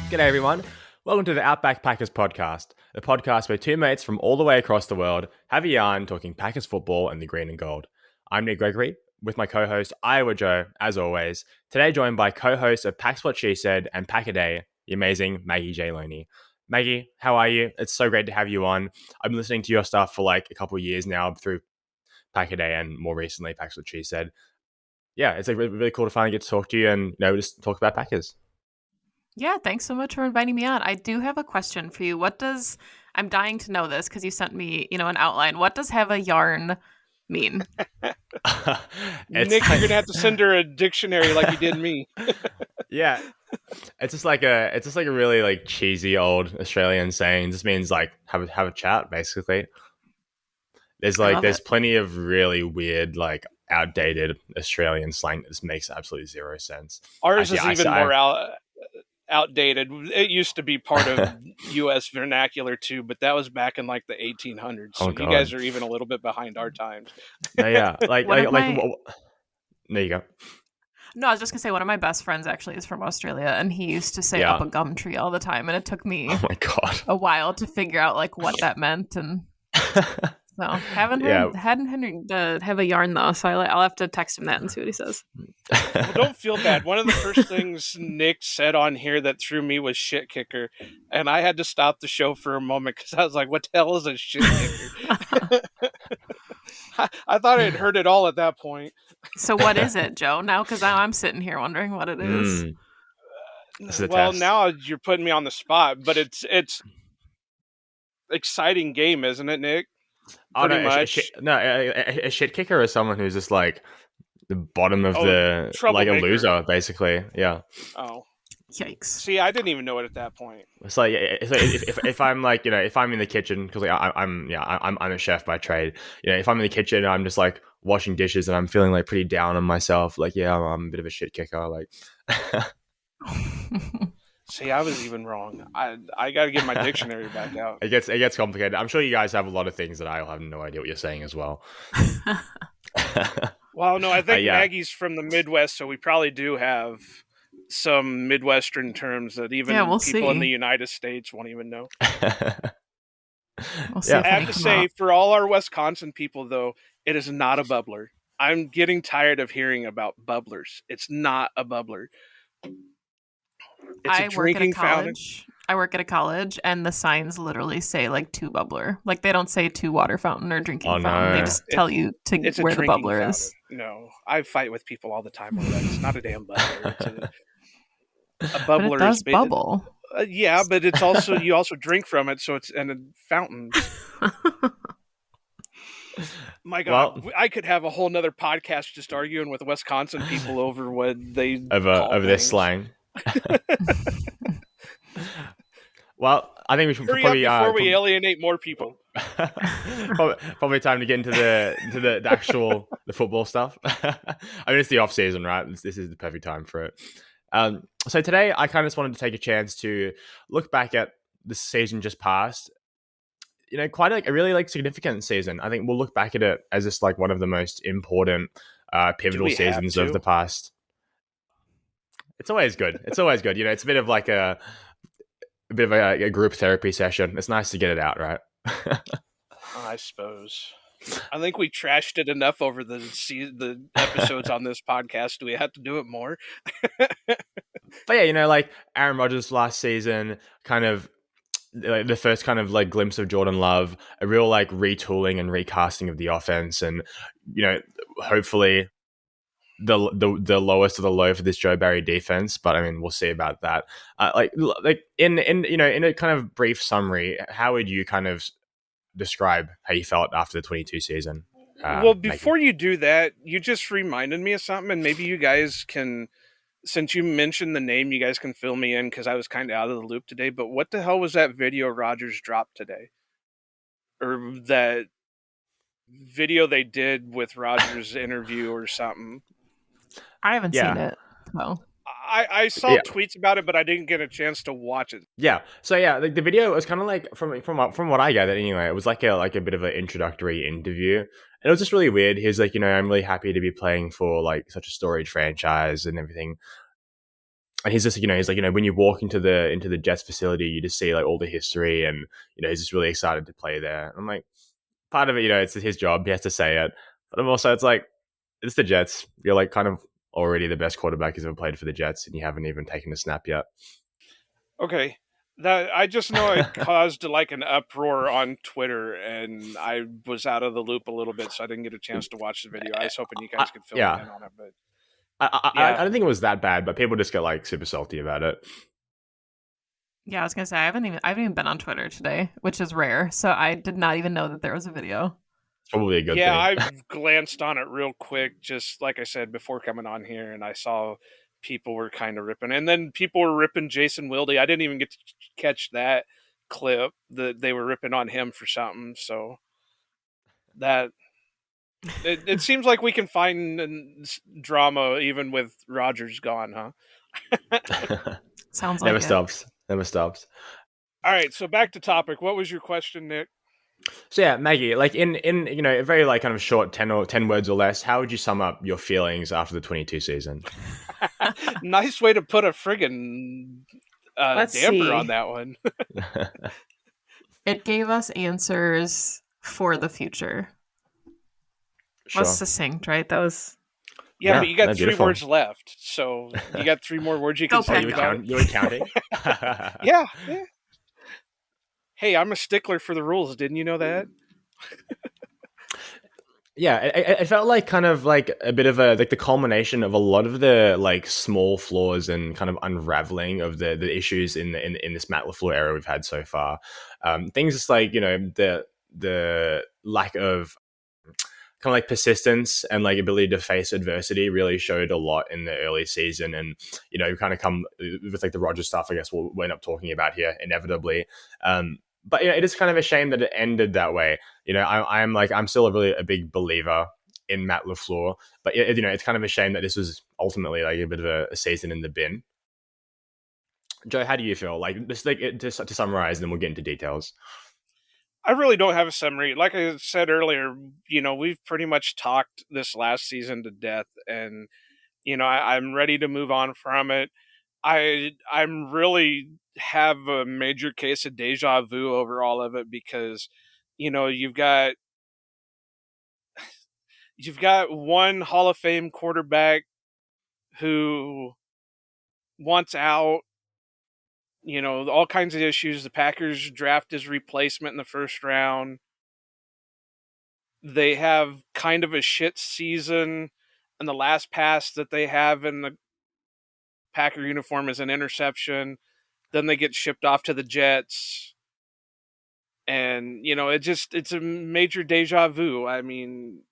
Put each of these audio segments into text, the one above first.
G'day everyone. Welcome to the Outback Packers podcast, the podcast where two mates from all the way across the world have a yarn talking Packers football and the green and gold. I'm Nick Gregory with my co-host Iowa Joe, as always. Today joined by co-host of Pack's What She Said and Pack a Day, the amazing Maggie J. Loney. Maggie, how are you? It's so great to have you on. I've been listening to your stuff for like a couple of years now through Pack a Day and more recently Pack's What She Said. Yeah, it's like really cool to finally get to talk to you and just talk about Packers. Yeah, thanks so much for inviting me on. I do have a question for you. I'm dying to know this because you sent me, an outline. What does have a yarn mean? Nick, you're gonna have to send her a dictionary like you did me. Yeah. It's just like a really like cheesy old Australian saying. It just means like have a chat, basically. There's plenty of really weird, like outdated Australian slang that just makes absolutely zero sense. Ours is even more outdated. It used to be part of U.S. vernacular too, but that was back in like the 1800s. So you guys are even a little bit behind our times. Yeah, there you go. No, I was just gonna say one of my best friends actually is from Australia, and he used to say up a gum tree all the time, and it took me a while to figure out like what that meant, and so hadn't heard have a yarn though, so I'll have to text him that and see what he says. Well, don't feel bad. One of the first things Nick said on here that threw me was shit kicker, and I had to stop the show for a moment because I was like, "What the hell is a shit kicker?" I thought I'd heard it all at that point. So what is it, Joe? Now, because I'm sitting here wondering what it is. Well, now you're putting me on the spot, but it's exciting game, isn't it, Nick? Pretty much. A shit kicker is someone who's just like the bottom of the like a loser, basically. Yeah. Oh. Yikes! See, I didn't even know it at that point. It's like if I'm like if I'm in the kitchen because like, I'm a chef by trade. If I'm in the kitchen and I'm just like washing dishes and I'm feeling like pretty down on myself, like I'm a bit of a shit kicker. Like, see, I was even wrong. I got to get my dictionary back out. It gets complicated. I'm sure you guys have a lot of things that I have no idea what you're saying as well. Well, no, I think Maggie's from the Midwest, so we probably do have some Midwestern terms that even people in the United States won't even know. I have to say, for all our Wisconsin people, though, it is not a bubbler. I'm getting tired of hearing about bubblers. It's not a bubbler. It's a drinking fountain. I work at a college, and the signs literally say like two bubbler. Like they don't say two water fountain or drinking fountain. They just tell you where the bubbler fountain is. No, I fight with people all the time over that. It's not a damn bubbler. A bubbler but it does bubble. Yeah, but it's also you also drink from it, so it's in a fountain. My God, I could have a whole nother podcast just arguing with Wisconsin people over what they over this slang. Well, I think we should probably before we alienate more people. probably time to get into the actual the football stuff. I mean, it's the off season, right? This is the perfect time for it. So today, I kind of just wanted to take a chance to look back at the season just passed. Quite a really like significant season. I think we'll look back at it as just like one of the most important pivotal seasons of the past. It's always good. It's always good. It's a bit of like a group therapy session. It's nice to get it out, right? I suppose. I think we trashed it enough over the episodes on this podcast. Do we have to do it more? But yeah, like Aaron Rodgers last season, kind of like the first kind of like glimpse of Jordan Love, a real like retooling and recasting of the offense, and hopefully the lowest of the low for this Joe Barry defense. But I mean, we'll see about that. Like in a kind of brief summary, how would you kind of describe how you felt after the 22 season? Well, before you do that, you just reminded me of something, and maybe you guys can, since you mentioned the name, you guys can fill me in because I was kind of out of the loop today. But what the hell was that video Rodgers dropped today? Or that video they did with Rodgers' interview or something? I haven't seen it. No. I saw tweets about it, but I didn't get a chance to watch it. Yeah. So yeah, the video was kind of like from what I gathered anyway. It was like a bit of an introductory interview, and it was just really weird. He was like, I'm really happy to be playing for like such a storied franchise and everything. and he's just, he's like, when you walk into the Jets facility, you just see like all the history, and he's just really excited to play there. I'm like, part of it, it's his job, he has to say it, but I'm also, it's like, it's the Jets. You're like kind of already the best quarterback who's ever played for the Jets, and you haven't even taken a snap yet. Okay. That I just know it caused like an uproar on Twitter, and I was out of the loop a little bit, so I didn't get a chance to watch the video. I was hoping you guys could fill me in on it, but I don't think it was that bad, but people just get like super salty about it. Yeah, I was gonna say I haven't even been on Twitter today, which is rare. So I did not even know that there was a video. It's probably a good thing. Yeah, I glanced on it real quick, just like I said before coming on here, and I saw people were kind of ripping, and then people were ripping Jason Wilde. I didn't even get to catch that clip that they were ripping on him for something. So that it seems like we can find drama even with Rodgers gone, huh? Sounds like Never stops. All right, so back to topic. What was your question, Nick? So yeah, Maggie, like in a very like kind of short 10 words or less, how would you sum up your feelings after the 22 season? Nice way to put a friggin' damper on that one. It gave us answers for the future. Sure. Was succinct, right? That was. Yeah, but you got 3 words left, so you got 3 more words you can say. You were counting? Yeah. Hey, I'm a stickler for the rules. Didn't you know that? Yeah, it felt like kind of like a bit of the culmination of a lot of the like small flaws and kind of unraveling of the issues in this Matt LaFleur era we've had so far. Things just like the lack of kind of like persistence and like ability to face adversity really showed a lot in the early season, and kind of come with like the Rodgers stuff, I guess we'll end up talking about here inevitably. But it is kind of a shame that it ended that way. I'm still a big believer in Matt LaFleur, but it's kind of a shame that this was ultimately like a bit of a season in the bin. Joe, how do you feel? Like just like to summarize, and then we'll get into details. I really don't have a summary. Like I said earlier, we've pretty much talked this last season to death, and I'm ready to move on from it. I'm really have a major case of deja vu over all of it, because you've got one Hall of Fame quarterback who wants out, all kinds of issues. The Packers draft his replacement in the first round. They have kind of a shit season, and the last pass that they have in the Packer uniform is an interception. Then they get shipped off to the Jets. And, it's a major deja vu. I mean,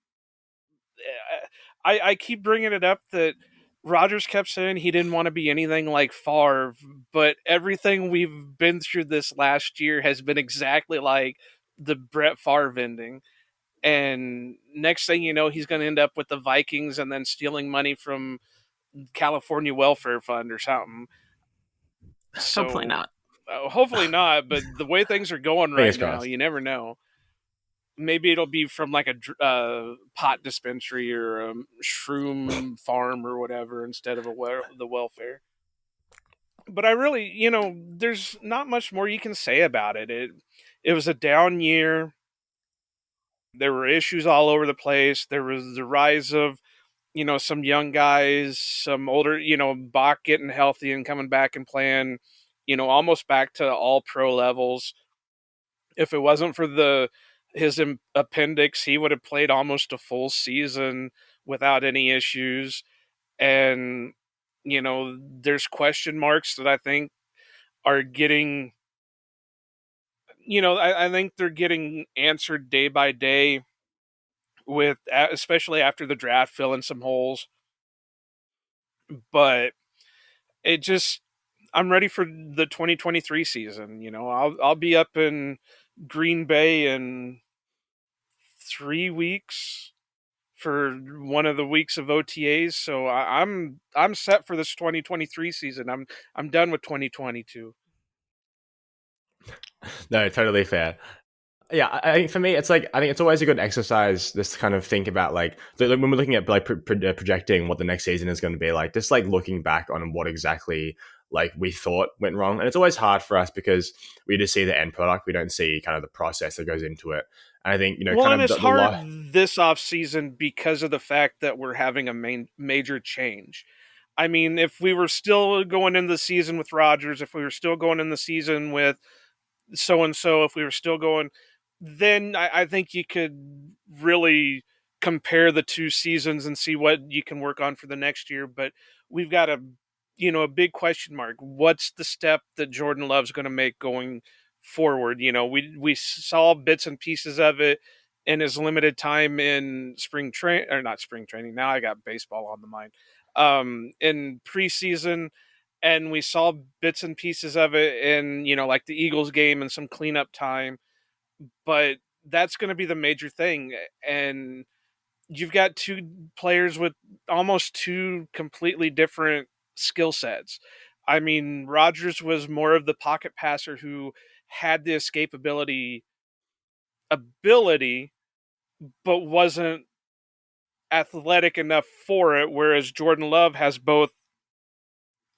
I keep bringing it up that Rodgers kept saying he didn't want to be anything like Favre, but everything we've been through this last year has been exactly like the Brett Favre ending. And next thing you know, he's going to end up with the Vikings and then stealing money from California Welfare Fund or something. So, hopefully not. Hopefully not, but the way things are going right now, you never know. Maybe it'll be from like a pot dispensary or a shroom farm or whatever instead of the welfare. But I really, there's not much more you can say about it. It was a down year. There were issues all over the place. There was the rise of, some young guys, some older, Bach getting healthy and coming back and playing, almost back to all pro levels. If it wasn't for his appendix, he would have played almost a full season without any issues. And, there's question marks that I think are getting, I think they're getting answered day by day, with especially after the draft filling some holes. But I'm ready for the 2023 season. I'll be up in Green Bay in 3 weeks for one of the weeks of OTAs, so I'm set for this 2023 season. I'm done with 2022. No, totally fair. Yeah, I think for me, it's like, I think it's always a good exercise just to kind of think about like when we're looking at like projecting what the next season is going to be like, just like looking back on what exactly like we thought went wrong. And it's always hard for us because we just see the end product. We don't see kind of the process that goes into it. And I think, well, kind of it's hard this off season because of the fact that we're having a major change. I mean, if we were still going in the season with Rodgers, if we were still going in the season with so-and-so, if we were still going, then I think you could really compare the two seasons and see what you can work on for the next year. But we've got a big question mark. What's the step that Jordan Love's going to make going forward? We saw bits and pieces of it in his limited time in not spring training. Now I got baseball on the mind. In preseason, and we saw bits and pieces of it in, like the Eagles game and some cleanup time. But that's going to be the major thing. And you've got two players with almost two completely different skill sets. I mean, Rodgers was more of the pocket passer who had the escapability ability, but wasn't athletic enough for it, whereas Jordan Love has both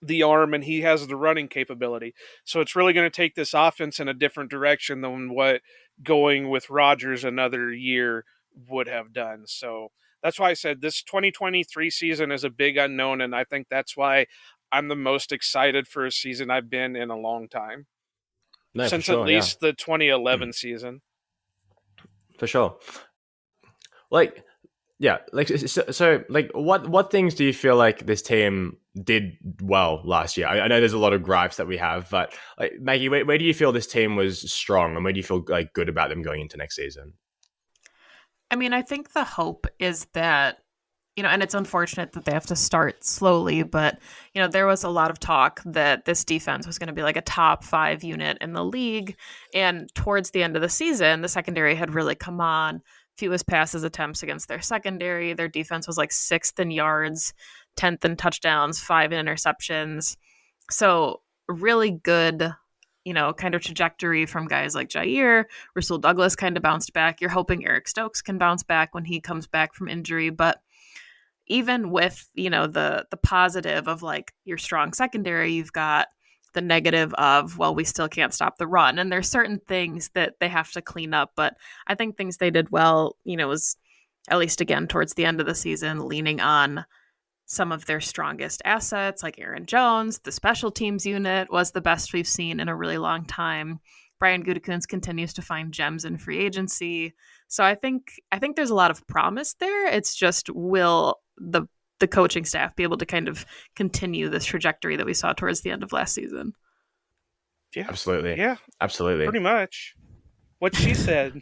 the arm and he has the running capability. So it's really going to take this offense in a different direction than what going with Rodgers another year would have done. So that's why I said this 2023 season is a big unknown, and I think that's why I'm the most excited for a season I've been in a long time. No, since sure, at least the 2011 season. For sure. Like, yeah, like so like what things do you feel like this team did well last year? I know there's a lot of gripes that we have, but like Maggie, where do you feel this team was strong, and where do you feel like good about them going into next season? I mean, I think the hope is that, and it's unfortunate that they have to start slowly, but, there was a lot of talk that this defense was going to be like a top 5 unit in the league. And towards the end of the season, the secondary had really come on. Fewest passes attempts against their secondary. Their defense was like 6th in yards, 10th in touchdowns, 5 interceptions. So really good, kind of trajectory from guys like Jair. Rasul Douglas kind of bounced back. You're hoping Eric Stokes can bounce back when he comes back from injury. But even with, the positive of like your strong secondary, you've got the negative of, well, we still can't stop the run. And there's certain things that they have to clean up. But I think things they did well, was at least again towards the end of the season, leaning on some of their strongest assets like Aaron Jones. The special teams unit was the best we've seen in a really long time. Brian Gutekunst continues to find gems in free agency. So I think there's a lot of promise there. It's just, will the coaching staff be able to kind of continue this trajectory that we saw towards the end of last season? Yeah, absolutely. Yeah, absolutely. Pretty much what she said.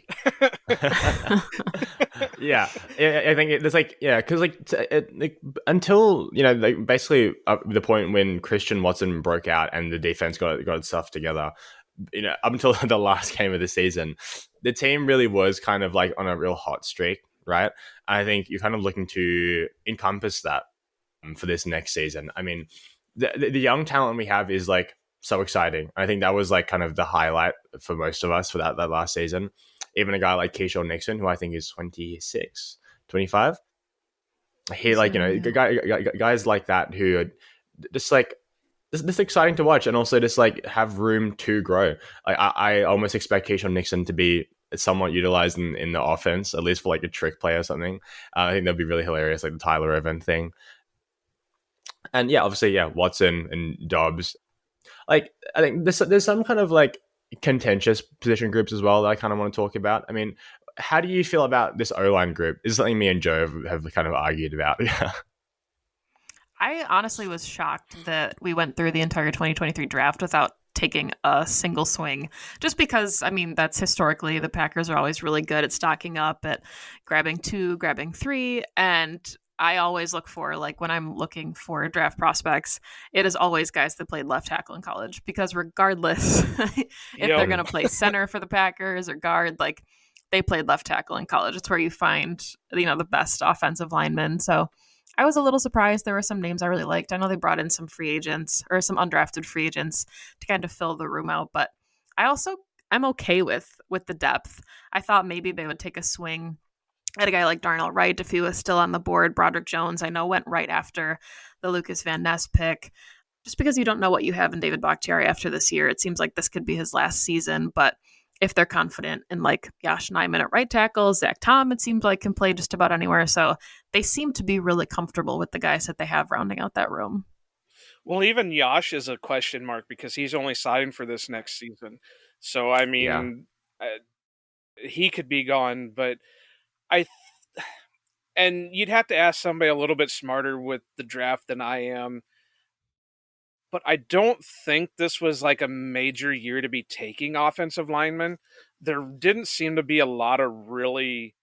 yeah, I think it's like, because until basically the point when Christian Watson broke out and the defense got its stuff together, up until the last game of the season, the team really was kind of like on a real hot streak, right? And I think you're kind of looking to encompass that for this next season. I mean, the young talent we have is like so exciting. I think that was like kind of the highlight for most of us for that last season. Even a guy like Keyshawn Nixon, who I think is 26, 25. He like, guys like that who are just like, this exciting to watch, and also just like have room to grow. Like I almost expect Keyshawn Nixon to be somewhat utilized in the offense, at least for like a trick play or something. I think that'd be really hilarious, like the Tyler Ervin thing. And yeah, obviously, Watson and Dobbs. Like, I think there's some kind of like contentious position groups as well that I kind of want to talk about. I mean, how do you feel about this O-line group? This is something me and Joe have kind of argued about. I honestly was shocked that we went through the entire 2023 draft without taking a single swing, just because, I mean, that's historically the Packers are always really good at stocking up, at grabbing 2, grabbing 3. And I always look for, like, when I'm looking for draft prospects, it is always guys that played left tackle in college, because regardless if they're going to play center for the Packers or guard, like, they played left tackle in college. It's where you find, the best offensive linemen. So I was a little surprised. There were some names I really liked. I know they brought in some free agents or some undrafted free agents to kind of fill the room out, but I also I'm okay with the depth. I thought maybe they would take a swing at a guy like Darnell Wright if he was still on the board. Broderick Jones, I know, went right after the Lucas Van Ness pick. Just because you don't know what you have in David Bakhtiari after this year, it seems like this could be his last season. But if they're confident in like Josh Nijman at right tackle, Zach Tom, it seems like can play just about anywhere. So they seem to be really comfortable with the guys that they have rounding out that room. Well, even Josh is a question mark because he's only signed for this next season. So, I mean, he could be gone, but and you'd have to ask somebody a little bit smarter with the draft than I am. But I don't think this was like a major year to be taking offensive linemen. There didn't seem to be a lot of really...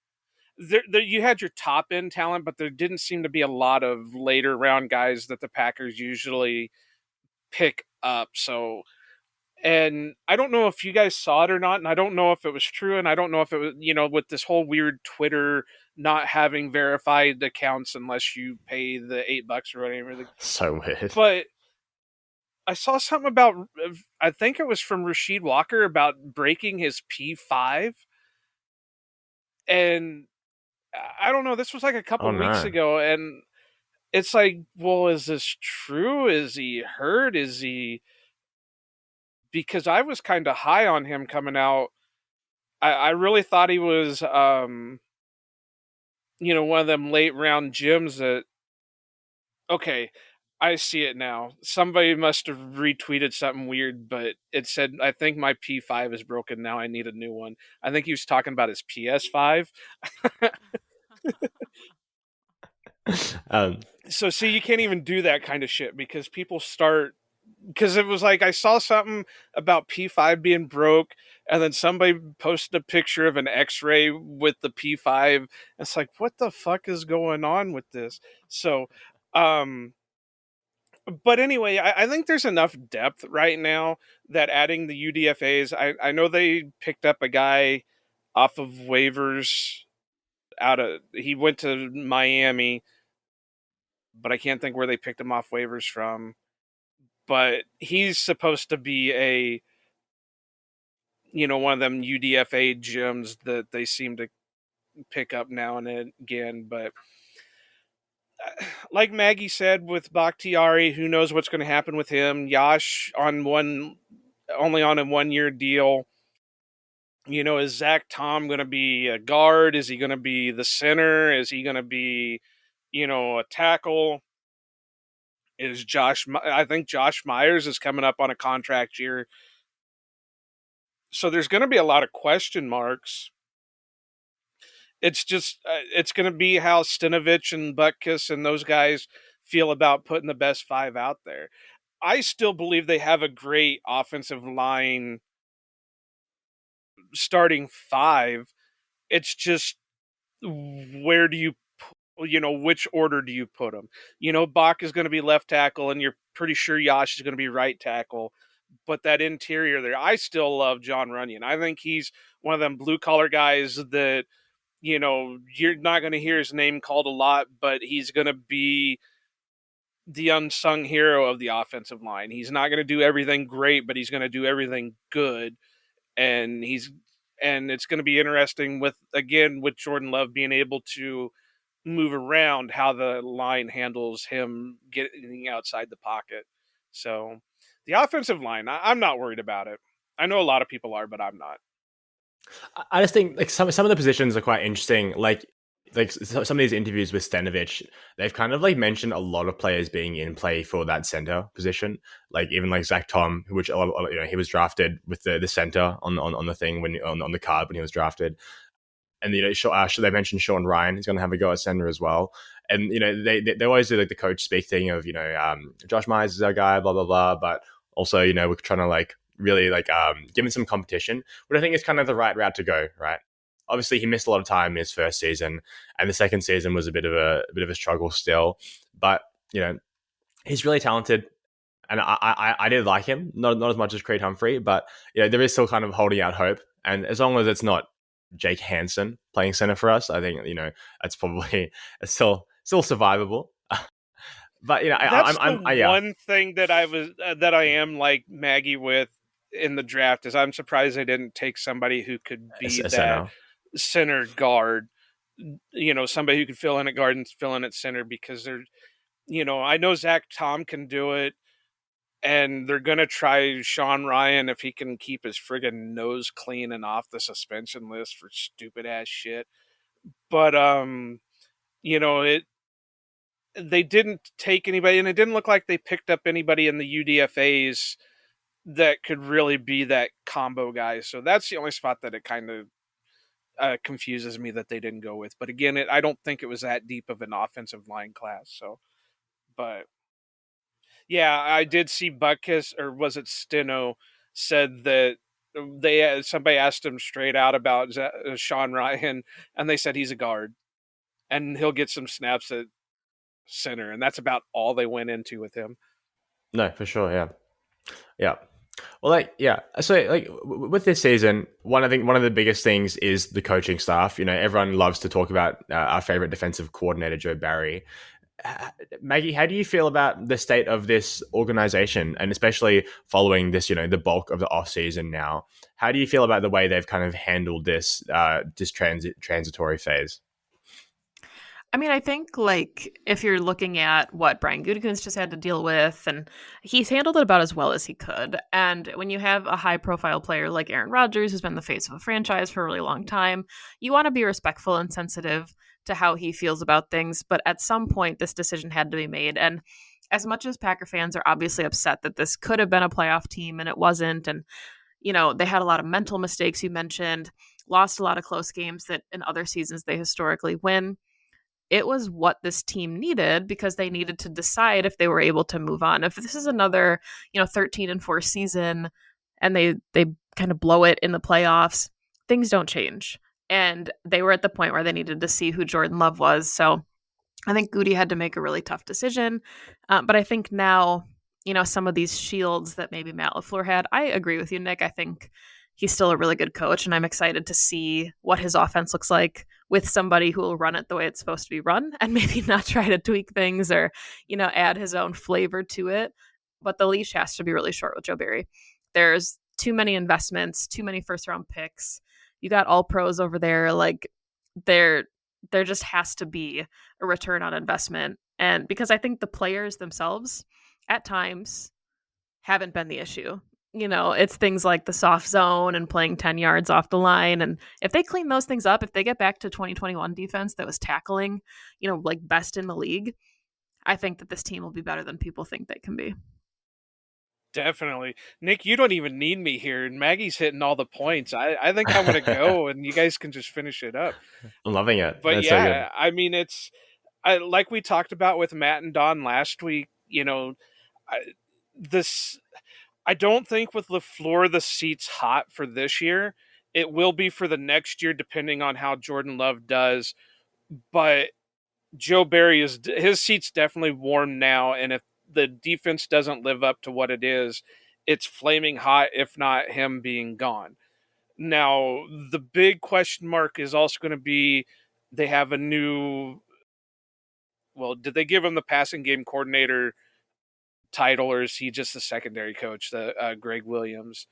you had your top end talent, but there didn't seem to be a lot of later round guys that the Packers usually pick up. So, and I don't know if you guys saw it or not, and I don't know if it was true, and I don't know if it was, with this whole weird Twitter not having verified accounts unless you pay the $8 or whatever. So weird. But I saw something about, I think it was from Rasheed Walker, about breaking his P5. And I don't know, this was like a couple weeks ago, and it's like, well, is this true? Is he hurt? Is he... Because I was kind of high on him coming out. I really thought he was, one of them late round gems that... Okay, I see it now. Somebody must have retweeted something weird, but it said, I think my P5 is broken now. I need a new one. I think he was talking about his PS5. So see, you can't even do that kind of shit because people start... Because it was like, I saw something about P5 being broke, and then somebody posted a picture of an X-ray with the P5. It's like, what the fuck is going on with this? So, but anyway, I think there's enough depth right now that adding the UDFAs, I know they picked up a guy off of waivers he went to Miami, but I can't think where they picked him off waivers from. But he's supposed to be one of them UDFA gems that they seem to pick up now and again. But like Maggie said with Bakhtiari, who knows what's going to happen with him? Yash only on a 1-year deal. Is Zach Tom going to be a guard? Is he going to be the center? Is he going to be, a tackle? I think Josh Myers is coming up on a contract year. So there's going to be a lot of question marks. It's just, it's going to be how Stinovich and Butkus and those guys feel about putting the best 5 out there. I still believe they have a great offensive line starting 5. It's just, where do you, which order do you put them? Bach is going to be left tackle, and you're pretty sure Yash is going to be right tackle. But that interior there, I still love John Runyon. I think he's one of them blue-collar guys that, you're not going to hear his name called a lot, but he's going to be the unsung hero of the offensive line. He's not going to do everything great, but he's going to do everything good. And it's going to be interesting with Jordan Love being able to move around, how the line handles him getting outside the pocket. So the offensive line, I'm not worried about it. I know a lot of people are, but I'm not. I just think like some of the positions are quite interesting. Like some of these interviews with Stanovich, they've kind of like mentioned a lot of players being in play for that center position. Like even like Zach Tom, which he was drafted with the center on the thing when on the card when he was drafted. And they mentioned Sean Ryan is going to have a go at center as well. And they always do like the coach speak thing of Josh Myers is our guy, blah blah blah. But also we're trying to like really like give him some competition, which I think is kind of the right route to go. Right. Obviously, he missed a lot of time in his first season, and the second season was a bit of a struggle still. But he's really talented, and I did like him, not as much as Creed Humphrey, but there is still kind of holding out hope. And as long as it's not Jake Hansen playing center for us, I think that's probably still survivable. But that's one thing that I am like Maggie with in the draft is I'm surprised they didn't take somebody who could be that center guard, somebody who could fill in at guard and fill in at center, because they're, I know Zach Tom can do it, and they're going to try Sean Ryan if he can keep his friggin' nose clean and off the suspension list for stupid ass shit. But, they didn't take anybody, and it didn't look like they picked up anybody in the UDFAs that could really be that combo guy. So that's the only spot that it kind of confuses me that they didn't go with. But again, I don't think it was that deep of an offensive line class. So, but yeah, I did see Butkus, or was it Steno, said that somebody asked him straight out about Sean Ryan, and they said he's a guard, and he'll get some snaps at center, and that's about all they went into with him. No, for sure, yeah. Well, so with this season, one of the biggest things is the coaching staff. Everyone loves to talk about our favorite defensive coordinator, Joe Barry. Maggie, how do you feel about the state of this organization, and especially following this, the bulk of the off season now? How do you feel about the way they've kind of handled this transitory phase? I mean, I think, if you're looking at what Brian Gutekunst just had to deal with, and he's handled it about as well as he could. And when you have a high-profile player like Aaron Rodgers, who's been the face of a franchise for a really long time, you want to be respectful and sensitive to how he feels about things. But at some point, this decision had to be made. And as much as Packer fans are obviously upset that this could have been a playoff team and it wasn't, and, they had a lot of mental mistakes, you mentioned, lost a lot of close games that in other seasons they historically win. It was what this team needed, because they needed to decide if they were able to move on. If this is another, 13-4 season and they kind of blow it in the playoffs, things don't change. And they were at the point where they needed to see who Jordan Love was. So I think Goody had to make a really tough decision. But I think now, some of these shields that maybe Matt LaFleur had, I agree with you, Nick. I think he's still a really good coach, and I'm excited to see what his offense looks like with somebody who will run it the way it's supposed to be run, and maybe not try to tweak things or, add his own flavor to it. But the leash has to be really short with Joe Barry. There's too many investments, too many first-round picks. You got all pros over there. There just has to be a return on investment. And because I think the players themselves, at times, haven't been the issue. It's things like the soft zone and playing 10 yards off the line. And if they clean those things up, if they get back to 2021 defense that was tackling, best in the league, I think that this team will be better than people think they can be. Definitely. Nick, you don't even need me here, and Maggie's hitting all the points. I think I'm going to go, and you guys can just finish it up. I'm loving it. But that's yeah, so I mean, like we talked about with Matt and Don last week, I don't think with LaFleur the seat's hot for this year. It will be for the next year, depending on how Jordan Love does. But Joe Barry his seat's definitely warm now, and if the defense doesn't live up to what it is, it's flaming hot, if not him being gone. Now, the big question mark is also going to be, they have a new, did they give him the passing game coordinator title, or is he just the secondary coach, Greg Williams?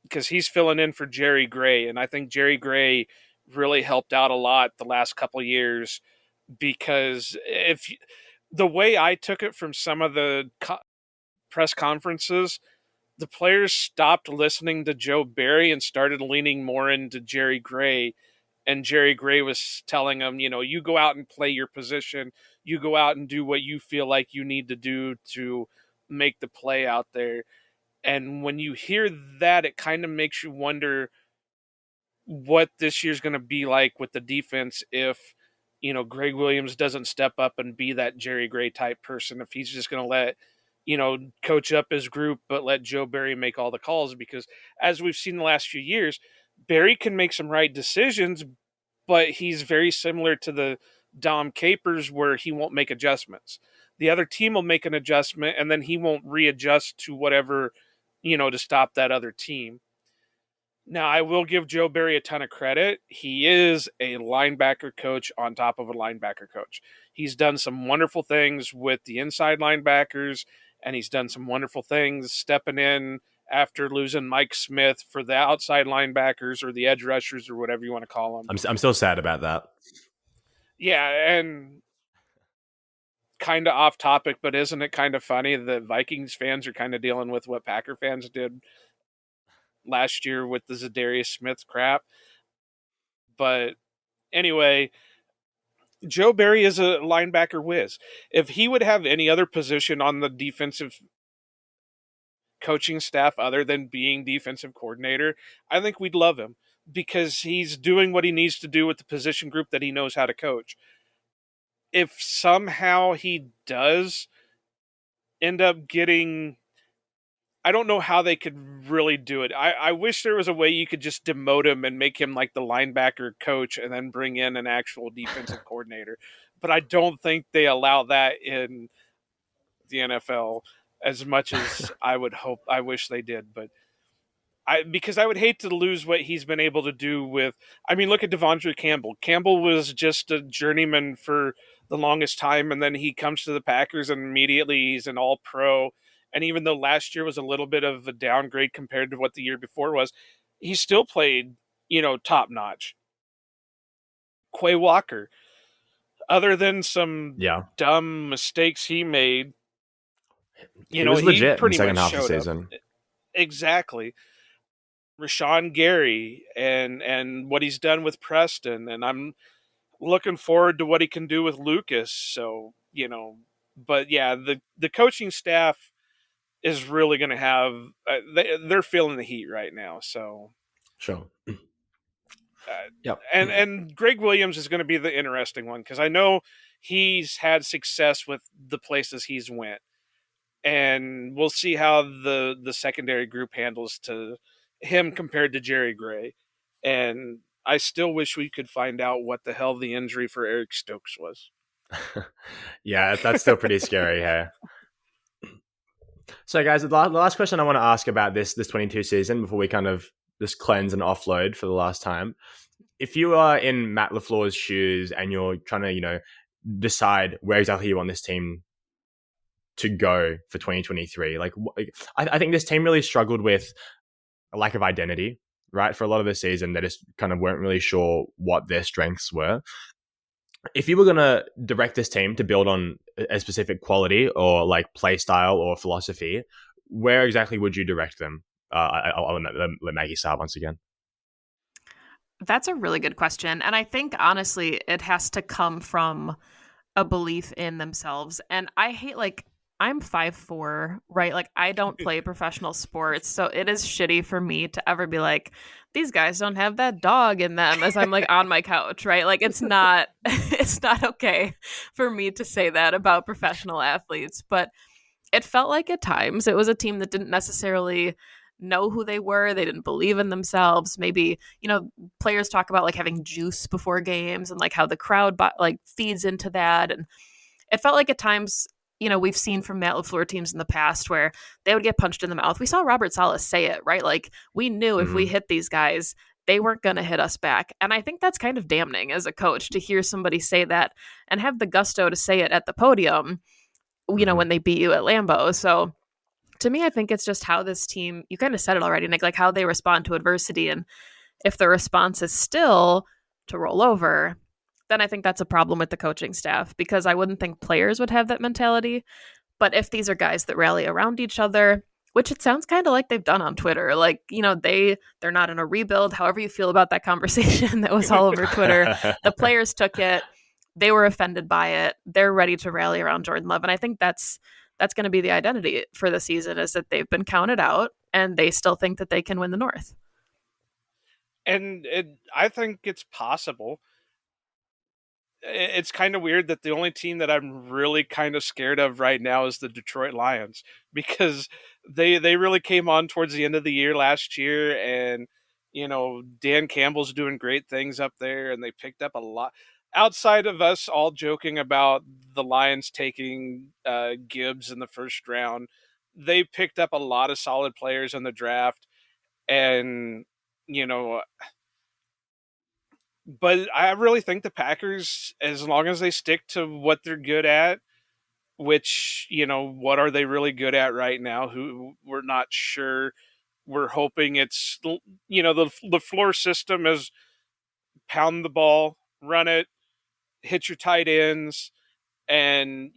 Because he's filling in for Jerry Gray, and I think Jerry Gray really helped out a lot the last couple of years, because the way I took it from some of the press conferences, the players stopped listening to Joe Barry and started leaning more into Jerry Gray. And Jerry Gray was telling them, you go out and play your position. You go out and do what you feel like you need to do to make the play out there. And when you hear that, it kind of makes you wonder what this year's going to be like with the defense if, Greg Williams doesn't step up and be that Jerry Gray type person, if he's just going to let, coach up his group, but let Joe Barry make all the calls. Because as we've seen the last few years, Barry can make some right decisions, but he's very similar to the Dom Capers, where he won't make adjustments. The other team will make an adjustment, and then he won't readjust to whatever, to stop that other team. Now, I will give Joe Barry a ton of credit. He is a linebacker coach on top of a linebacker coach. He's done some wonderful things with the inside linebackers, and he's done some wonderful things stepping in after losing Mike Smith for the outside linebackers or the edge rushers or whatever you want to call them. I'm still sad about that. Yeah, and kind of off topic, but isn't it kind of funny that Vikings fans are kind of dealing with what Packer fans did last year with the Zadarius Smith crap? But anyway, Joe Barry is a linebacker whiz. If he would have any other position on the defensive coaching staff other than being defensive coordinator, I think we'd love him because he's doing what he needs to do with the position group that he knows how to coach. If somehow he does end up getting, I don't know how they could really do it. I wish there was a way you could just demote him and make him like the linebacker coach and then bring in an actual defensive coordinator. But I don't think they allow that in the NFL as much as I would hope. I wish they did, but because I would hate to lose what he's been able to do with. I mean, look at Devondre Campbell. Campbell was just a journeyman for the longest time, and then he comes to the Packers, and immediately he's an All-Pro. And even though last year was a little bit of a downgrade compared to what the year before was, he still played, top notch. Quay Walker, other than some dumb mistakes he made, he was legit pretty in the second much half of the season. Exactly. Rashawn Gary and what he's done with Preston, and I'm looking forward to what he can do with Lucas. So, but yeah, the coaching staff is really going to have they're feeling the heat right now. So sure. Yep. And Greg Williams is going to be the interesting one because I know he's had success with the places he's went, and we'll see how the secondary group handles to him compared to Jerry Gray. And I still wish we could find out what the hell the injury for Eric Stokes was. Yeah, that's still pretty scary. Hey. So, guys, the last question I want to ask about this 22 season before we kind of just cleanse and offload for the last time. If you are in Matt LaFleur's shoes and you're trying to, decide where exactly you want this team to go for 2023, I think this team really struggled with a lack of identity, right? For a lot of the season, they just kind of weren't really sure what their strengths were. If you were going to direct this team to build on a specific quality or like play style or philosophy, where exactly would you direct them? I'll let Maggie start once again. That's a really good question. And I think, honestly, it has to come from a belief in themselves. And I hate, I'm 5'4", right? I don't play professional sports, so it is shitty for me to ever be like, these guys don't have that dog in them as I'm on my couch, right? It's not okay for me to say that about professional athletes. But it felt like at times it was a team that didn't necessarily know who they were. They didn't believe in themselves. Maybe, players talk about having juice before games and how the crowd feeds into that. And it felt like at times, we've seen from Matt LaFleur teams in the past where they would get punched in the mouth. We saw Robert Saleh say it, right? We knew if we hit these guys, they weren't going to hit us back. And I think that's kind of damning as a coach to hear somebody say that and have the gusto to say it at the podium, when they beat you at Lambeau. So to me, I think it's just how this team, you kind of said it already, Nick, how they respond to adversity. And if the response is still to roll over, then I think that's a problem with the coaching staff, because I wouldn't think players would have that mentality. But if these are guys that rally around each other, which it sounds kind of like they've done on Twitter, they're not in a rebuild, however you feel about that conversation that was all over Twitter. The players took it. They were offended by it. They're ready to rally around Jordan Love. And I think that's going to be the identity for the season, is that they've been counted out and they still think that they can win the North. And I think it's possible. It's kind of weird that the only team that I'm really kind of scared of right now is the Detroit Lions, because they really came on towards the end of the year last year, and Dan Campbell's doing great things up there, and they picked up a lot. Outside of us all joking about the Lions taking Gibbs in the first round, they picked up a lot of solid players in the draft, and but I really think the Packers, as long as they stick to what they're good at, which, what are they really good at right now? Who we're not sure we're hoping it's, the LaFleur system is pound the ball, run it, hit your tight ends, and,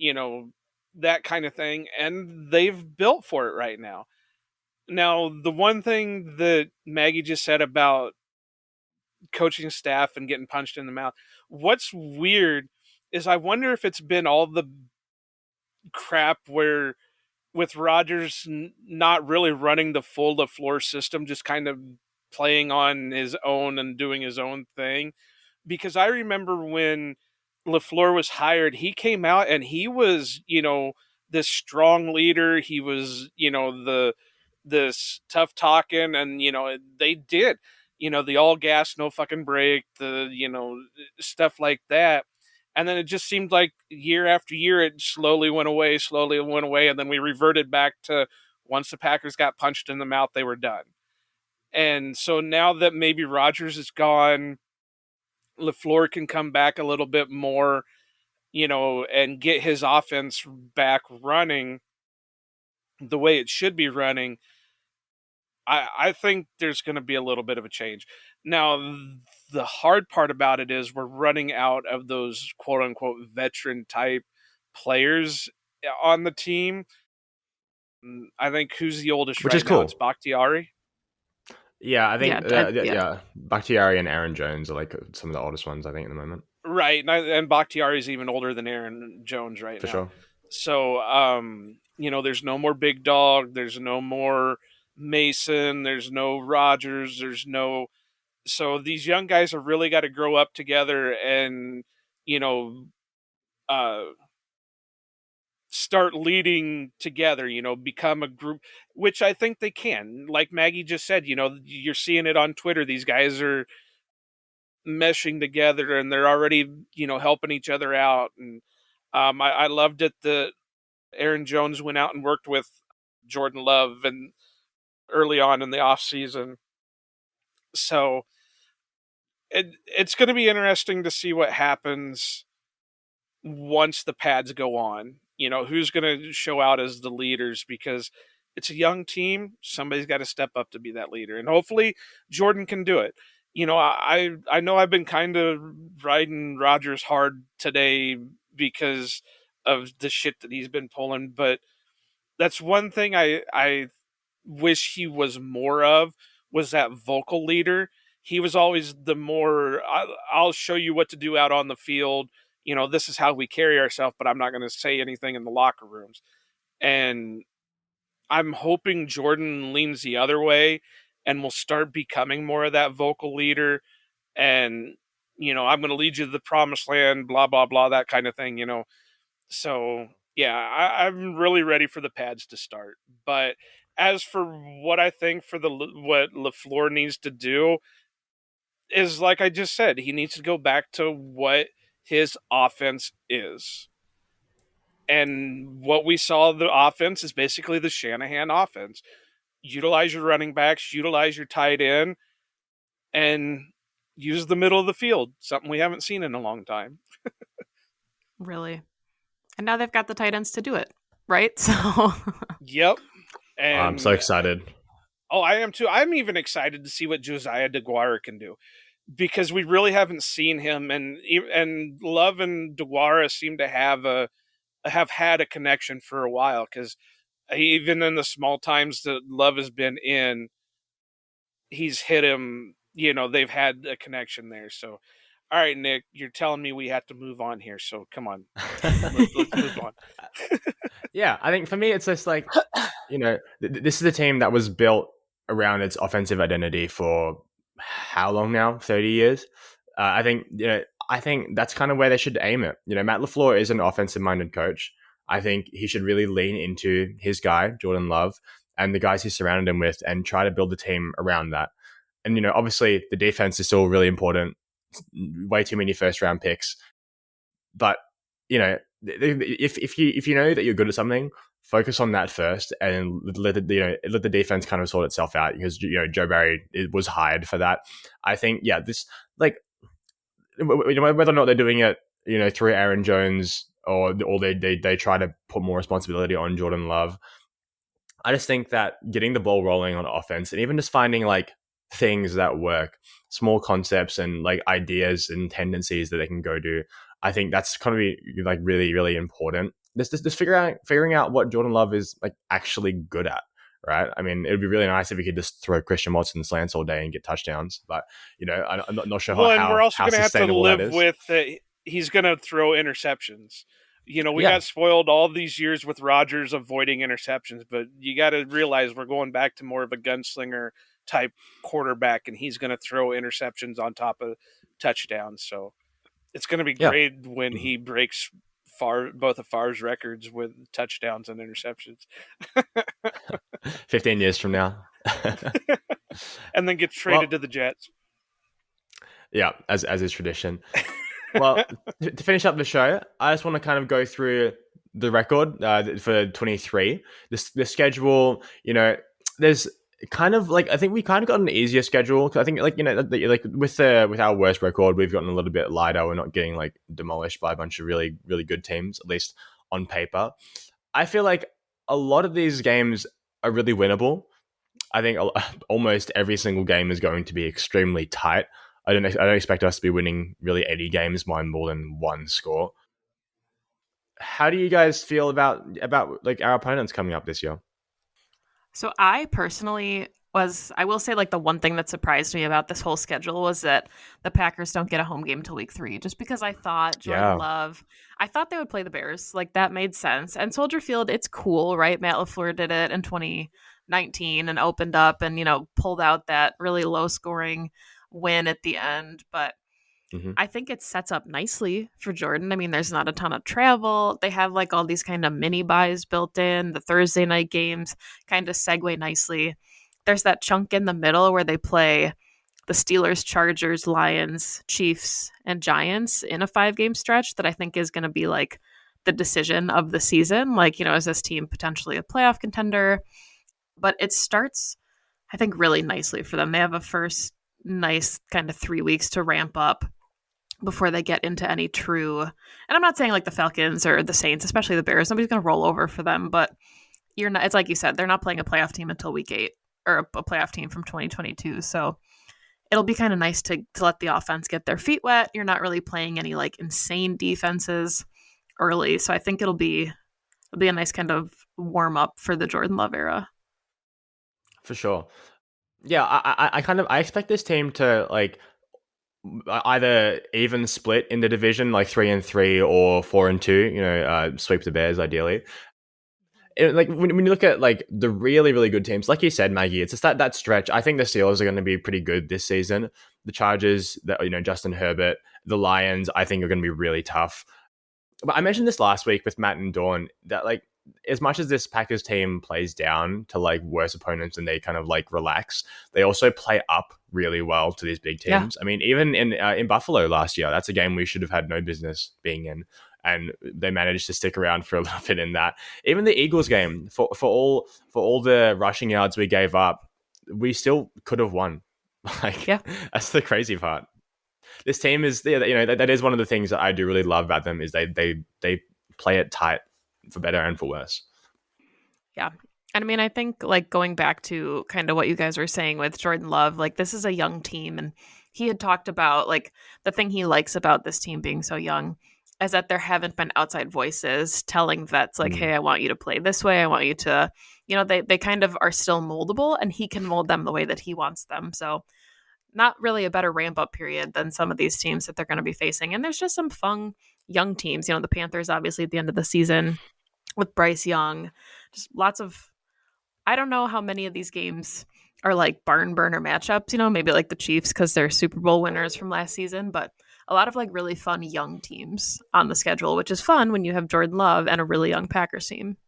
that kind of thing. And they've built for it right now. Now, the one thing that Maggie just said about coaching staff and getting punched in the mouth, what's weird is I wonder if it's been all the crap where with Rodgers not really running the full LaFleur system, just kind of playing on his own and doing his own thing. Because I remember when LaFleur was hired, he came out and he was, this strong leader. He was, this tough talking, and, they did, the all gas, no fucking break, the, stuff like that. And then it just seemed like year after year, it slowly went away. And then we reverted back to once the Packers got punched in the mouth, they were done. And so now that maybe Rodgers is gone, LaFleur can come back a little bit more, and get his offense back running the way it should be running. I think there's going to be a little bit of a change. Now, the hard part about it is we're running out of those quote unquote veteran type players on the team. I think who's the oldest Which right is cool. now? It's Bakhtiari. Yeah, I think Bakhtiari and Aaron Jones are like some of the oldest ones, I think, at the moment. Right, and Bakhtiari is even older than Aaron Jones right now. For sure. So, there's no more Big Dog. There's no more Mason. There's no Rodgers. So these young guys have really got to grow up together and, start leading together, become a group, which I think they can. Like Maggie just said, you're seeing it on Twitter. These guys are meshing together and they're already, helping each other out. And I loved it that Aaron Jones went out and worked with Jordan Love and early on in the off season. So it's going to be interesting to see what happens once the pads go on. Who's going to show out as the leaders, because it's a young team. Somebody's got to step up to be that leader. And hopefully Jordan can do it. I know I've been kind of riding Rodgers hard today because of the shit that he's been pulling, but that's one thing I wish he was more of, was that vocal leader. He was always the more, I'll show you what to do out on the field. This is how we carry ourselves, but I'm not going to say anything in the locker rooms. And I'm hoping Jordan leans the other way and will start becoming more of that vocal leader. And, I'm going to lead you to the promised land, blah, blah, blah, that kind of thing, So, yeah, I'm really ready for the pads to start. But as for what I think for what LaFleur needs to do is, like I just said, he needs to go back to what his offense is. And what we saw, the offense is basically the Shanahan offense. Utilize your running backs, utilize your tight end, and use the middle of the field, something we haven't seen in a long time. Really? And now they've got the tight ends to do it, right? So Yep. And I'm so excited. Oh, I am too. I'm even excited to see what Josiah DeGuara can do, because we really haven't seen him, and Love and DeGuara seem to have had a connection for a while, because even in the small times that Love has been in, he's hit him. They've had a connection there. So, all right, Nick, you're telling me we have to move on here. So come on, let's move on. Yeah, I think for me, it's just like, this is a team that was built around its offensive identity for how long now? 30 years. I think that's kind of where they should aim it. Matt LaFleur is an offensive-minded coach. I think he should really lean into his guy, Jordan Love, and the guys he surrounded him with, and try to build the team around that. And, obviously the defense is still really important. Way too many first-round picks. But, if you know that you're good at something, focus on that first, and let the defense kind of sort itself out, because Joe Barry was hired for that. I think this, like, whether or not they're doing it through Aaron Jones, or they try to put more responsibility on Jordan Love, I just think that getting the ball rolling on offense and even just finding like things that work, small concepts and like ideas and tendencies that they can go do, I think that's going to be like really, really important. Just figuring out what Jordan Love is like actually good at. Right. I mean, it would be really nice if we could just throw Christian Watson slants all day and get touchdowns. But, I'm not sure and we're also going to have to live with he's going to throw interceptions. We got spoiled all these years with Rodgers avoiding interceptions, but you got to realize we're going back to more of a gunslinger type quarterback, and he's going to throw interceptions on top of touchdowns. So it's going to be great when he breaks both of Favre's records with touchdowns and interceptions. 15 years from now. And then gets traded to the Jets. Yeah, as is tradition. Well, to finish up the show, I just want to kind of go through the record for 23. The schedule, there's kind of like, I think we kind of got an easier schedule. I think like, like with our worst record, we've gotten a little bit lighter. We're not getting like demolished by a bunch of really, really good teams, at least on paper. I feel like a lot of these games are really winnable. I think almost every single game is going to be extremely tight. I don't expect us to be winning really 80 games by more than one score. How do you guys feel about like our opponents coming up this year? So I personally I will say like the one thing that surprised me about this whole schedule was that the Packers don't get a home game till week 3, just because I thought Jordan Love, I thought they would play the Bears. Like that made sense. And Soldier Field, it's cool, right? Matt LaFleur did it in 2019 and opened up and, pulled out that really low scoring win at the end. But I think it sets up nicely for Jordan. I mean, there's not a ton of travel. They have like all these kind of mini buys built in. The Thursday night games kind of segue nicely. There's that chunk in the middle where they play the Steelers, Chargers, Lions, Chiefs, and Giants in a 5-game stretch that I think is going to be like the decision of the season. Like, is this team potentially a playoff contender? But it starts, I think, really nicely for them. They have a first nice kind of 3 weeks to ramp up before they get into any true, and I'm not saying like the Falcons or the Saints, especially the Bears, nobody's going to roll over for them, but it's like you said, they're not playing a playoff team until week 8 or a playoff team from 2022. So it'll be kind of nice to let the offense get their feet wet. You're not really playing any like insane defenses early. So I think it'll be a nice kind of warm up for the Jordan Love era. For sure. Yeah. I expect this team to like either even split in the division, like 3-3 or 4-2, sweep the Bears ideally. Like when you look at like the really, really good teams, like you said, Maggie, it's just that stretch. I think the Steelers are going to be pretty good this season. The Chargers, Justin Herbert, the Lions, I think are going to be really tough. But I mentioned this last week with Matt and Dawn that like, as much as this Packers team plays down to like worse opponents and they kind of like relax, they also play up really well to these big teams. Yeah. I mean, even in Buffalo last year, that's a game we should have had no business being in, and they managed to stick around for a little bit in that. Even the Eagles game, for all the rushing yards we gave up, we still could have won. Like, that's the crazy part. This team is, that is one of the things that I do really love about them is they play it tight, for better and for worse. Yeah. And I mean, I think like going back to kind of what you guys were saying with Jordan Love, like this is a young team. And he had talked about like the thing he likes about this team being so young is that there haven't been outside voices telling vets like, hey, I want you to play this way. I want you to, they kind of are still moldable and he can mold them the way that he wants them. So not really a better ramp up period than some of these teams that they're going to be facing. And there's just some fun young teams, the Panthers, obviously at the end of the season with Bryce Young, just lots of, I don't know how many of these games are like barn burner matchups, maybe like the Chiefs because they're Super Bowl winners from last season, but a lot of like really fun young teams on the schedule, which is fun when you have Jordan Love and a really young Packers team.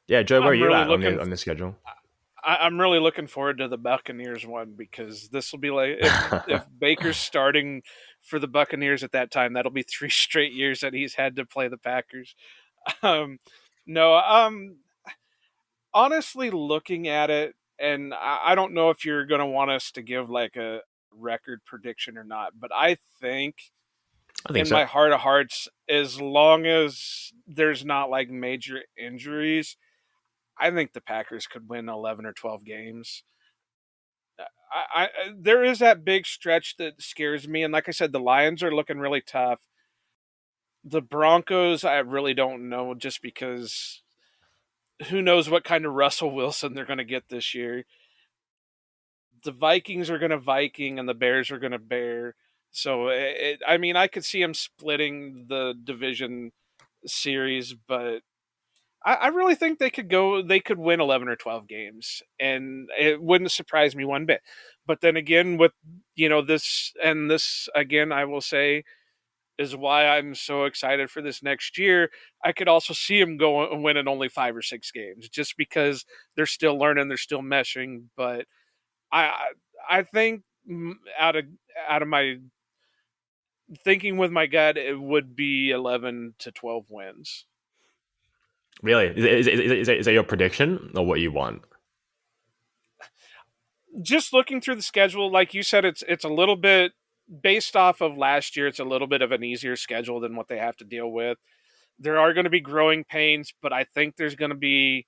Yeah, Joe, where are you at on the schedule? I'm really looking forward to the Buccaneers one because this will be like if Baker's starting for the Buccaneers at that time, that'll be 3 straight years that he's had to play the Packers. Honestly, looking at it, and I don't know if you're going to want us to give like a record prediction or not, but I think my heart of hearts, as long as there's not like major injuries, I think the Packers could win 11 or 12 games. There is that big stretch that scares me, and like I said, the Lions are looking really tough. The Broncos, I really don't know, just because who knows what kind of Russell Wilson they're going to get this year. The Vikings are going to Viking, and the Bears are going to Bear. So, I could see them splitting the division series, but I really think they could win 11 or 12 games, and it wouldn't surprise me one bit. But then again, with this again, I will say is why I'm so excited for this next year. I could also see them go and winning only 5 or 6 games, just because they're still learning, they're still meshing. But I think out of my thinking with my gut, it would be 11 to 12 wins. Really? Is that your prediction or what you want? Just looking through the schedule, like you said, it's a little bit based off of last year. It's a little bit of an easier schedule than what they have to deal with. There are going to be growing pains, but I think there's going to be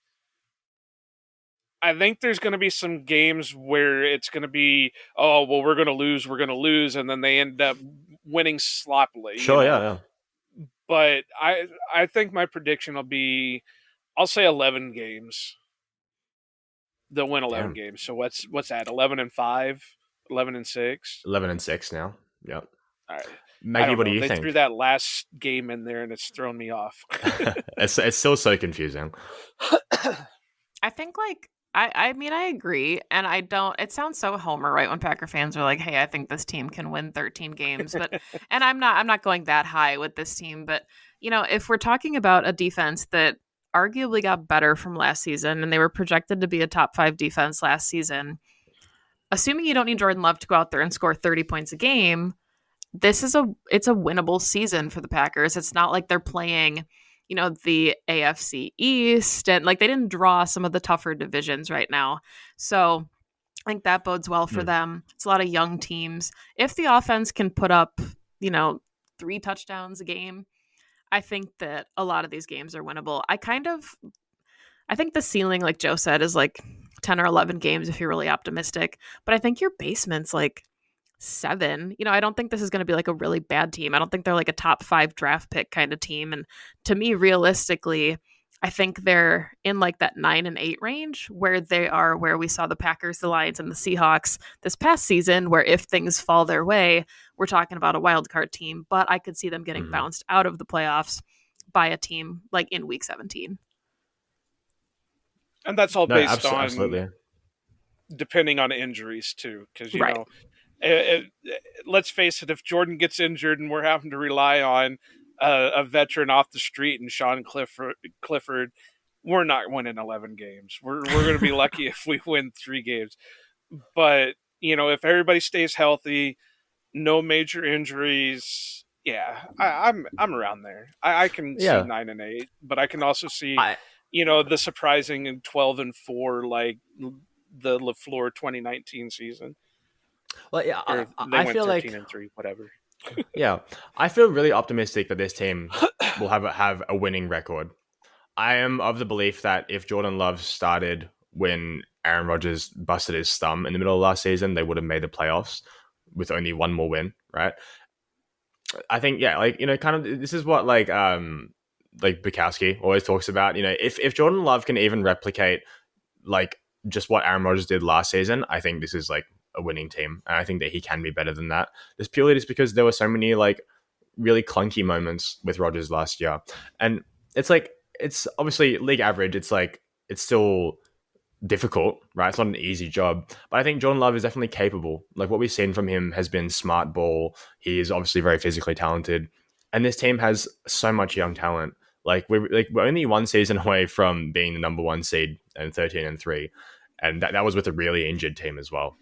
some games where it's going to be, oh, well, we're going to lose, and then they end up winning sloppily. Sure, yeah. But I think my prediction will be, I'll say 11 games. They'll win 11 games. So what's that? 11-5, 11-6, 11-6 now. Yep. All right, Maggie, what do you think? They threw that last game in there, and it's thrown me off. It's still so confusing. I think I agree, and I don't. It sounds so homer, right? When Packer fans are like, "Hey, I think this team can win 13 games," but and I'm not going that high with this team. But if we're talking about a defense that arguably got better from last season, and they were projected to be a top 5 defense last season, assuming you don't need Jordan Love to go out there and score 30 points a game, it's a winnable season for the Packers. It's not like they're playing the AFC East, and they didn't draw some of the tougher divisions right now. So I think that bodes well for them. It's a lot of young teams. If the offense can put up, 3 touchdowns a game, I think that a lot of these games are winnable. I think the ceiling, like Joe said, is 10 or 11 games if you're really optimistic. But I think your basement's 7. I don't think this is going to be a really bad team. I don't think they're a top 5 draft pick kind of team. And to me, realistically, I think they're in that 9-8 range, where we saw the Packers, the Lions, and the Seahawks this past season, where if things fall their way, we're talking about a wild card team. But I could see them getting bounced out of the playoffs by a team in week 17. And that's all based on depending on injuries too, because let's face it, if Jordan gets injured and we're having to rely on a veteran off the street and Sean Clifford, we're not winning 11 games. We're going to be lucky if we win 3 games. But if everybody stays healthy, no major injuries, I'm around there. I can see 9-8, but I can also see the surprising in 12-4, like the LaFleur 2019 season. Well, yeah, I feel 13-3, whatever. Yeah, I feel really optimistic that this team will have a winning record. I am of the belief that if Jordan Love started when Aaron Rodgers busted his thumb in the middle of last season, they would have made the playoffs with only one more win, right? I think, kind of this is what Bukowski always talks about. If Jordan Love can even replicate just what Aaron Rodgers did last season, I think this is a winning team, and I think that he can be better than that. Just purely because there were so many really clunky moments with Rodgers last year, and it's obviously league average. It's still difficult, right? It's not an easy job, but I think Jordan Love is definitely capable. What we've seen from him has been smart ball. He is obviously very physically talented, and this team has so much young talent. We're only one season away from being the number 1 seed and 13-3, and that was with a really injured team as well.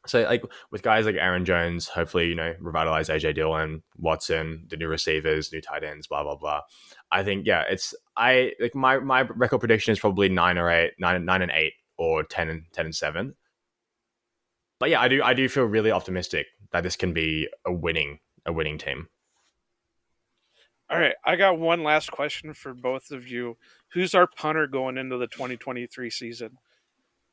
So with guys like Aaron Jones, hopefully, revitalize AJ Dillon, Watson, the new receivers, new tight ends, blah, blah, blah. I think, my record prediction is probably 9-8 or 10-7. But yeah, I do feel really optimistic that this can be a winning team. All right, I got one last question for both of you. Who's our punter going into the 2023 season?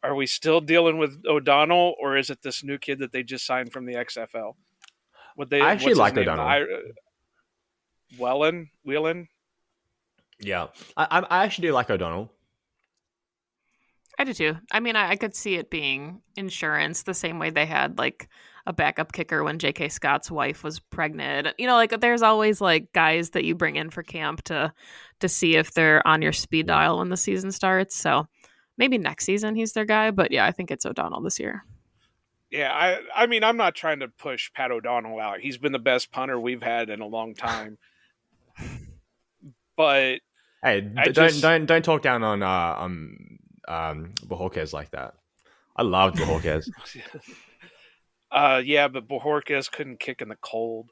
Are we still dealing with O'Donnell, or is it this new kid that they just signed from the XFL? I actually like O'Donnell. Whelan? Yeah, I actually do like O'Donnell. I do too. I mean, I could see it being insurance the same way they had like a backup kicker when J.K. Scott's wife was pregnant. You know, like there's always like guys that you bring in for camp to see if they're on your speed dial when the season starts. So maybe next season he's their guy. But yeah, I think it's O'Donnell this year. Yeah, I mean, I'm not trying to push Pat O'Donnell out. He's been the best punter we've had in a long time. But hey, don't talk down on Bojorquez like that. I loved Bojorquez. Yeah, but Bojorquez couldn't kick in the cold.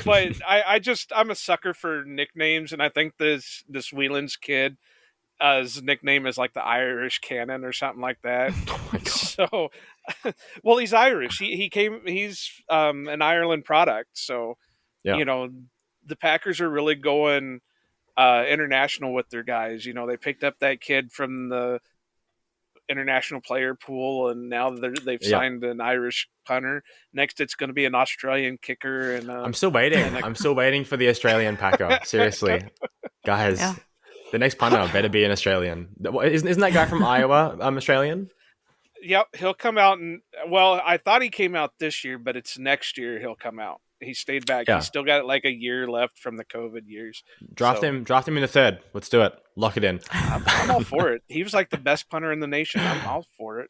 But I'm a sucker for nicknames, and I think this Whelan's kid, his nickname is like the Irish Cannon or something like that. Oh my God. So, well, he's Irish. He's an Ireland product. So, you know, the Packers are really going international with their guys. You know, they picked up that kid from the international player pool, and now they've signed an Irish punter. Next, it's going to be an Australian kicker. And I'm still waiting. I'm still waiting for the Australian Packer. Seriously, guys. Yeah. The next punter better be an Australian. Isn't that guy from Iowa Australian? Yep, he'll come out. And well, I thought he came out this year, but it's next year he'll come out. He stayed back. Yeah. He's still got like a year left from the COVID years. Draft him in the third. Let's do it. Lock it in. I'm all for it. He was like the best punter in the nation. I'm all for it.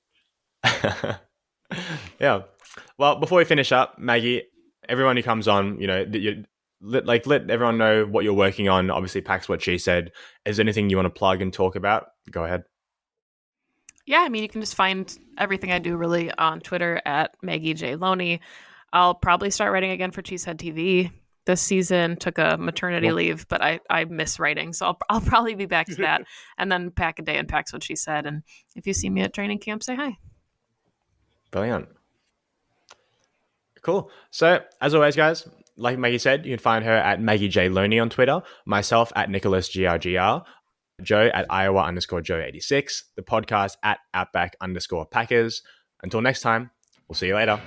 Yeah. Well, before we finish up, Maggie, everyone who comes on, you know, let everyone know what you're working on. Obviously, Pax What She Said. Is there anything you want to plug and talk about? Go ahead. Yeah, I mean, you can just find everything I do really on Twitter at Maggie J. Loney. I'll probably start writing again for Cheesehead TV this season. Took a maternity leave, but I miss writing, so I'll probably be back to that. And then Pack a Day and Pax What She Said. And if you see me at training camp, say hi. Brilliant. Cool. So, as always, guys, like Maggie said, you can find her at Maggie J. Loney on Twitter, myself at Nicholas GRGR, Joe at Iowa_Joe86, the podcast at Outback_Packers. Until next time, we'll see you later.